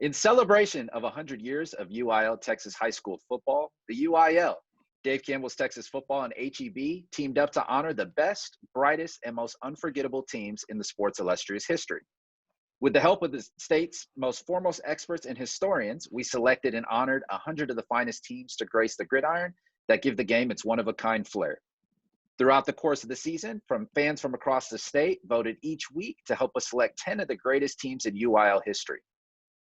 In celebration of 100 years of UIL Texas high school football, the UIL, Dave Campbell's Texas football, and HEB teamed up to honor the best, brightest, and most unforgettable teams in the sport's illustrious history. With the help of the state's most foremost experts and historians, we selected and honored 100 of the finest teams to grace the gridiron that give the game its one-of-a-kind flair. Throughout the course of the season, fans from across the state voted each week to help us select 10 of the greatest teams in UIL history.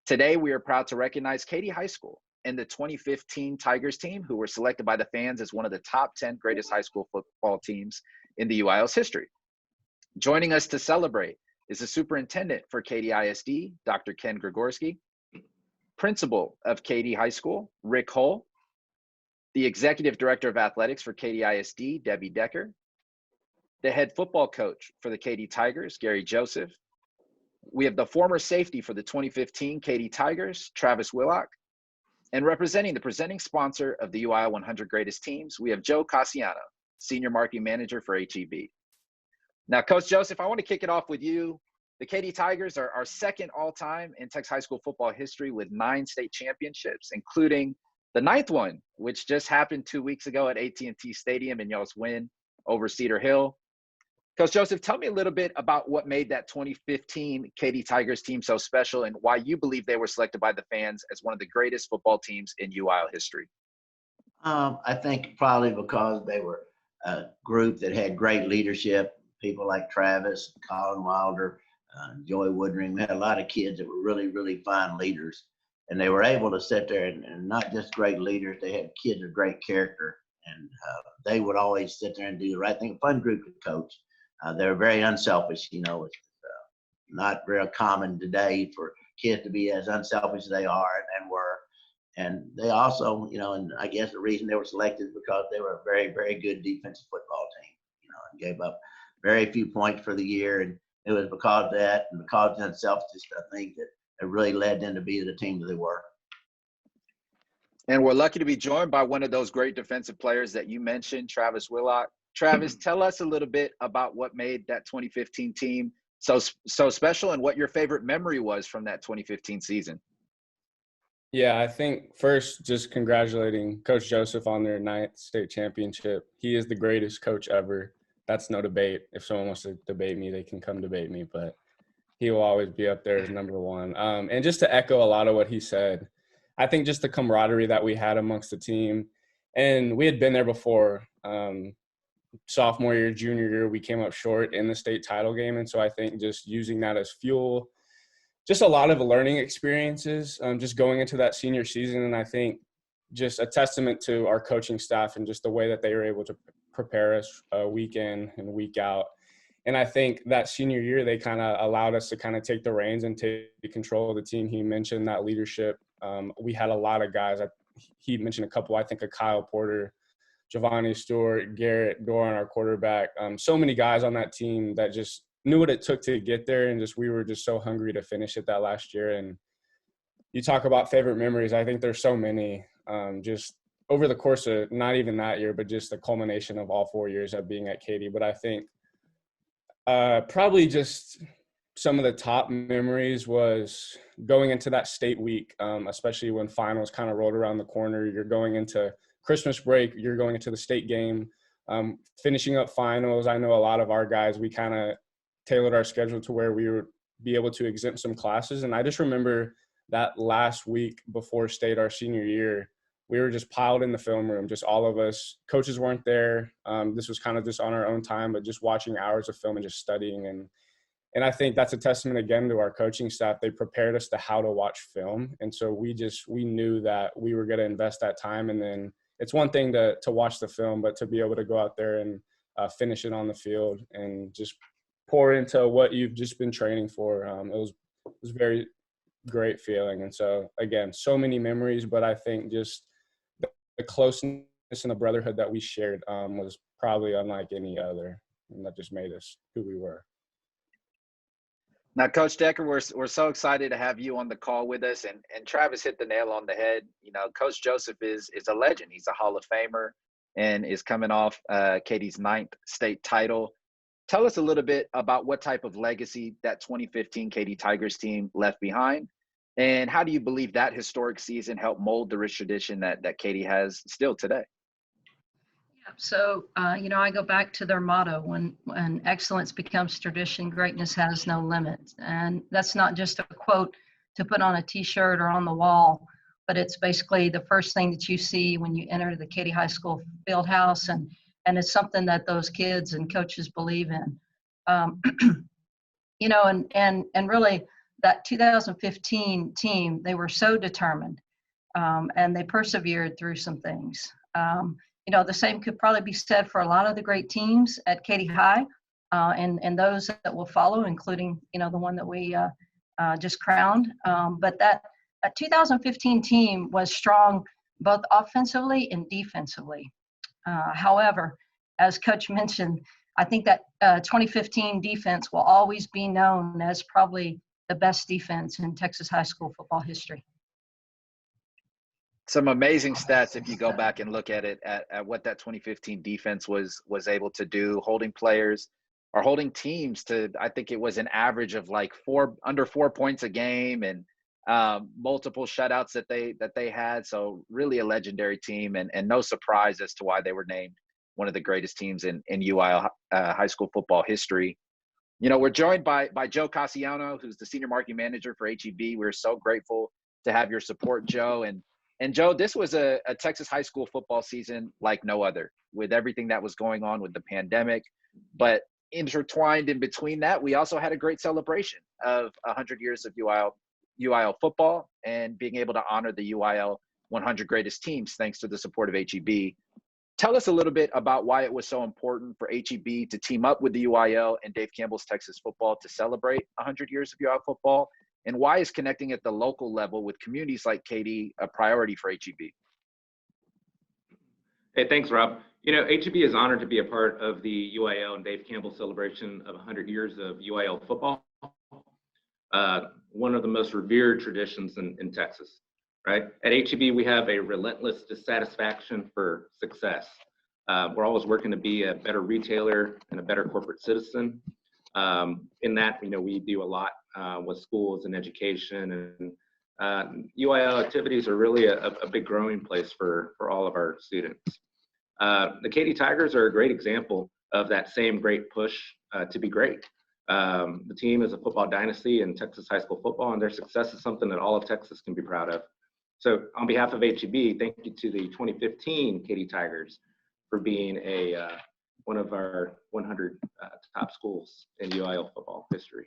Today, we are proud to recognize Katy High School and the 2015 Tigers team, who were selected by the fans as one of the top 10 greatest high school football teams in the UIL's history. Joining us to celebrate is the superintendent for Katy ISD, Dr. Ken Grigorski, principal of Katy High School, Rick Hull, the executive director of athletics for Katy ISD, Debbie Decker, the head football coach for the Katy Tigers, Gary Joseph. We have the former safety for the 2015 Katy Tigers, Travis Willock, and representing the presenting sponsor of the UIL 100 Greatest Teams, we have Joe Cassiano, Senior Marketing Manager for HEB. Now, Coach Joseph, I want to kick it off with you. The Katy Tigers are second all-time in Texas high school football history with 9 state championships, including the 9th one, which just happened 2 weeks ago at AT&T Stadium in y'all's win over Cedar Hill. Coach Joseph, tell me a little bit about what made that 2015 Katy Tigers team so special and why you believe they were selected by the fans as one of the greatest football teams in UIL history. I think probably because they were a group that had great leadership, people like Travis, Colin Wilder, Joey Woodring. We had a lot of kids that were really, really fine leaders. And they were able to sit there and not just great leaders, they had kids of great character. And they would always sit there and do the right thing. A fun group to coach. They were very unselfish, you know. It's not real common today for kids to be as unselfish as they are and were. And they also, you know, and I guess the reason they were selected is because they were a very, very good defensive football team, you know, and gave up very few points for the year. And it was because of that and because of that selfishness, I think, that it really led them to be the team that they were. And we're lucky to be joined by one of those great defensive players that you mentioned, Travis Willock. Travis, tell us a little bit about what made that 2015 team so special and what your favorite memory was from that 2015 season. Yeah, I think first just congratulating Coach Joseph on their 9th state championship. He is the greatest coach ever. That's no debate. If someone wants to debate me, they can come debate me, but he will always be up there as number one. And just to echo a lot of what he said, I think just the camaraderie that we had amongst the team, and we had been there before. Sophomore year, junior year, we came up short in the state title game. And so I think just using that as fuel, just a lot of learning experiences, just going into that senior season. And I think just a testament to our coaching staff and just the way that they were able to prepare us week in and week out. And I think that senior year, they kind of allowed us to kind of take the reins and take control of the team. He mentioned that leadership. We had a lot of guys. He mentioned a couple, I think, of Kyle Porter, Giovanni Stewart, Garrett Doran, our quarterback. So many guys on that team that just knew what it took to get there, and just we were just so hungry to finish it that last year. And you talk about favorite memories. I think there's so many. Just over the course of not even that year, but just the culmination of all 4 years of being at Katy. But I think probably just some of the top memories was going into that state week, especially when finals kind of rolled around the corner. You're going into Christmas break, you're going into the state game, finishing up finals. I know a lot of our guys, we kind of tailored our schedule to where we would be able to exempt some classes. And I just remember that last week before state, our senior year, we were just piled in the film room, just all of us. Coaches weren't there. This was kind of just on our own time, but just watching hours of film and just studying. And I think that's a testament, again, to our coaching staff. They prepared us to how to watch film. And so we knew that we were going to invest that time. And then it's one thing to watch the film, but to be able to go out there and finish it on the field and just pour into what you've just been training for. It was very great feeling. And so, again, so many memories, but I think just the closeness and the brotherhood that we shared was probably unlike any other, and that just made us who we were. Now, Coach Decker, we're so excited to have you on the call with us, and Travis hit the nail on the head. You know, Coach Joseph is a legend. He's a Hall of Famer and is coming off Katy's 9th state title. Tell us a little bit about what type of legacy that 2015 Katy Tigers team left behind, And how do you believe that historic season helped mold the rich tradition that Katy has still today? So, I go back to their motto: when excellence becomes tradition, greatness has no limits. And that's not just a quote to put on a T-shirt or on the wall, but it's basically the first thing that you see when you enter the Katy High School field house, and it's something that those kids and coaches believe in. Um, and really that 2015 team, they were so determined, and they persevered through some things. The same could probably be said for a lot of the great teams at Katy High, and those that will follow, including, the one that we just crowned. But that 2015 team was strong both offensively and defensively. However, as Coach mentioned, I think that 2015 defense will always be known as probably the best defense in Texas high school football history. Some amazing stats if you go back and look at it, at what that 2015 defense was able to do, holding players or holding teams to, I think it was an average of like under 4 points a game, and multiple shutouts that they had. So really a legendary team, and no surprise as to why they were named one of the greatest teams in UIL high school football history. We're joined by Joe Cassiano, who's the senior marketing manager for HEB. We're so grateful to have your support, Joe. And Joe, this was a Texas high school football season like no other, with everything that was going on with the pandemic. But intertwined in between that, we also had a great celebration of 100 years of UIL football, and being able to honor the UIL 100 greatest teams thanks to the support of HEB. Tell us a little bit about why it was so important for HEB to team up with the UIL and Dave Campbell's Texas football to celebrate 100 years of UIL football, and why is connecting at the local level with communities like Katy a priority for HEB? Hey, thanks, Rob. HEB is honored to be a part of the UIL and Dave Campbell celebration of 100 years of UIL football. One of the most revered traditions in Texas, right? At HEB, we have a relentless dissatisfaction for success. We're always working to be a better retailer and a better corporate citizen. In that, we do a lot with schools and education, and UIL activities are really a big growing place for all of our students. The Katy Tigers are a great example of that same great push to be great. The team is a football dynasty in Texas high school football, and their success is something that all of Texas can be proud of. So on behalf of HEB, thank you to the 2015 Katy Tigers for being one of our 100 top schools in UIL football history.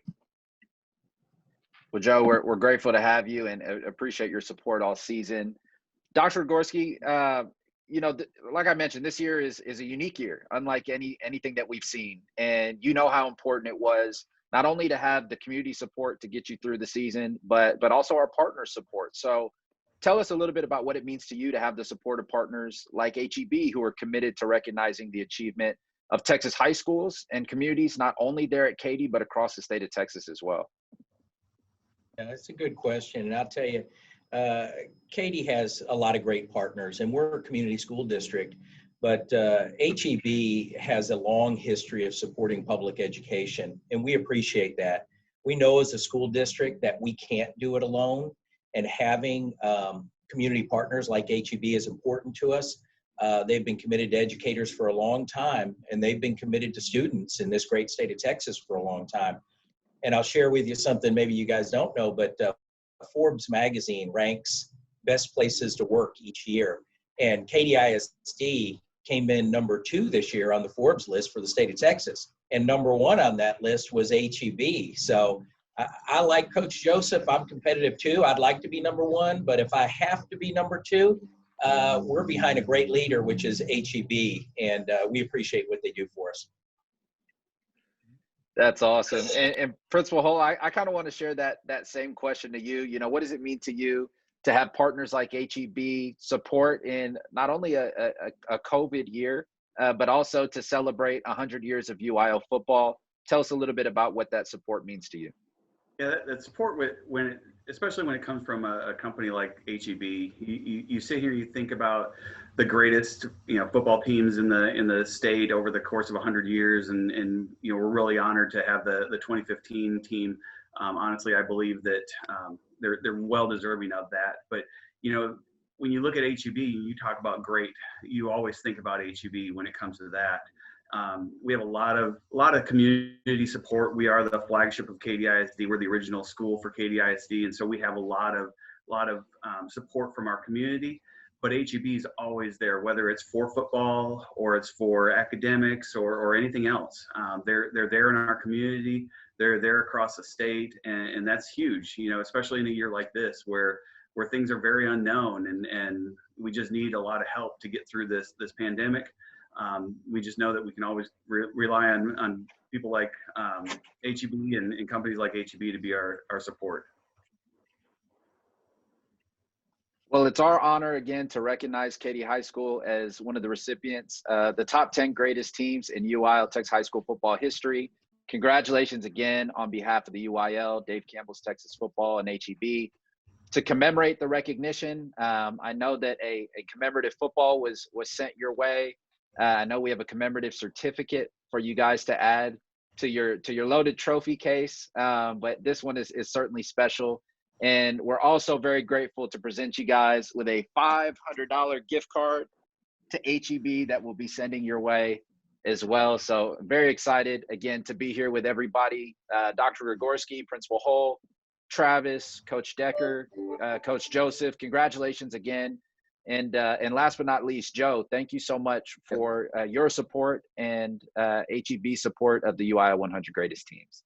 Well, Joe, we're grateful to have you and appreciate your support all season. Dr. Gorski, like I mentioned, this year is a unique year, unlike anything that we've seen. And you know how important it was not only to have the community support to get you through the season, but also our partner support. So tell us a little bit about what it means to you to have the support of partners like HEB, who are committed to recognizing the achievement of Texas high schools and communities, not only there at Katy, but across the state of Texas as well. Yeah, that's a good question. And I'll tell you, Katy has a lot of great partners, and we're a community school district, but HEB has a long history of supporting public education, and we appreciate that. We know as a school district that we can't do it alone, and having community partners like HEB is important to us. They've been committed to educators for a long time, and they've been committed to students in this great state of Texas for a long time. And I'll share with you something maybe you guys don't know, but Forbes magazine ranks best places to work each year. And Katy ISD came in #2 this year on the Forbes list for the state of Texas. And #1 on that list was HEB. So I like Coach Joseph. I'm competitive too. I'd like to be #1, but if I have to be #2, we're behind a great leader, which is HEB, and we appreciate what they do for us. That's awesome. And Principal Hull, I kind of want to share that same question to you. What does it mean to you to have partners like HEB support in not only a COVID year, but also to celebrate 100 years of UIL football? Tell us a little bit about what that support means to you. Yeah, that support, especially when it comes from a company like HEB, you sit here, you think about the greatest football teams in the state over the course of 100 years, and we're really honored to have the 2015 team. Honestly, I believe that they're well deserving of that. But you know, when you look at HEB, you talk about great. You always think about HEB when it comes to that. We have a lot of community support. We are the flagship of Katy ISD. We're the original school for Katy ISD, and so we have a lot of support from our community. But HEB is always there, whether it's for football or it's for academics or anything else. They're there in our community. They're there across the state, and that's huge. You know, especially in a year like this where things are very unknown, and we just need a lot of help to get through this pandemic. We just know that we can always rely on people like HEB and companies like HEB to be our support. Well, it's our honor again to recognize Katy High School as one of the recipients, the top 10 greatest teams in UIL Texas high school football history. Congratulations again on behalf of the UIL, Dave Campbell's Texas Football, and HEB. To commemorate the recognition, I know that a commemorative football was sent your way. I know we have a commemorative certificate for you guys to add to your loaded trophy case, but this one is certainly special. And we're also very grateful to present you guys with a $500 gift card to HEB that we'll be sending your way as well. So very excited again to be here with everybody. Dr. Grigorski, Principal Hull, Travis, Coach Decker, Coach Joseph, congratulations again. And last but not least, Joe, thank you so much for your support and HEB support of the UIL 100 Greatest Teams.